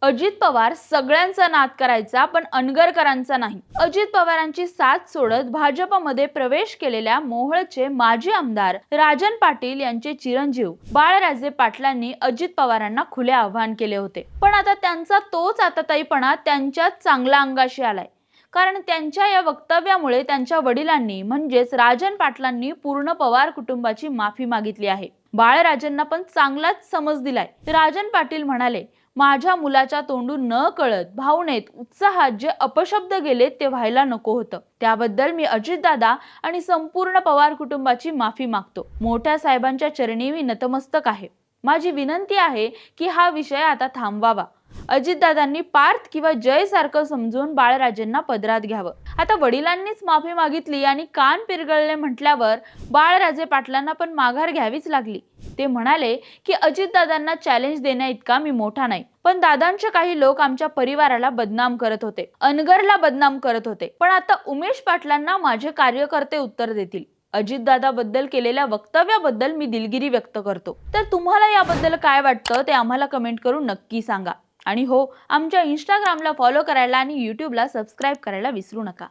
अजित पवार सगळ्यांचा नाद करायचा पण अनगरकरांचा नाही। अजित पवारांची साथ सोडत भाजपमध्ये प्रवेश केलेल्या मोहोळचे माजी आमदार राजन पाटील यांचे चिरंजीव बाळराजे पाटलांनी अजित पवारांना खुले आव्हान केले होते। पण आता त्यांचा तोच आताताईपणा त्यांच्यात चांगला अंगाशी आलाय। कारण त्यांच्या या वक्तव्यामुळे त्यांच्या वडिलांनी म्हणजेच राजन पाटलांनी पूर्ण पवार कुटुंबाची माफी मागितली आहे। बाळराजेंना पण चांगलाच समज दिलाय। राजन पाटील म्हणाले, माझ्या मुलाच्या तोंडून न कळत भावनेत उत्साहात जे अपशब्द गेले ते व्हायला नको होतं। त्याबद्दल मी अजितदादा आणि संपूर्ण पवार कुटुंबाची माफी मागतो। मोठ्या साहेबांच्या चरणी मी नतमस्तक आहे। माझी विनंती आहे की हा विषय आता थांबवावा। अजितदादांनी पार्थ किंवा जय सारखं समजून बाळराजेंना पदरात घ्यावं। आता वडिलांनीच माफी मागितली आणि कान पिरगळले म्हटल्यावर बाळराजे पाटलांना पण माघार घ्यावीच लागली। ते म्हणाले की अजितदादांना चॅलेंज देण्याइतका मी मोठा नाही, पण दादांचे काही लोक आमच्या परिवाराला बदनाम करत होते, अनगरला बदनाम करत होते। पण आता उमेश पाटलांना माझे कार्यकर्ते उत्तर देतील। अजितदादाबद्दल केलेल्या वक्तव्याबद्दल मी दिलगिरी व्यक्त करतो। तर तुम्हाला याबद्दल काय वाटतं ते आम्हाला कमेंट करून नक्की सांगा। आणि हो, आमच्या इंस्टाग्रामला फॉलो करायला आणि यूट्यूबला सबस्क्राइब करायला विसरू नका।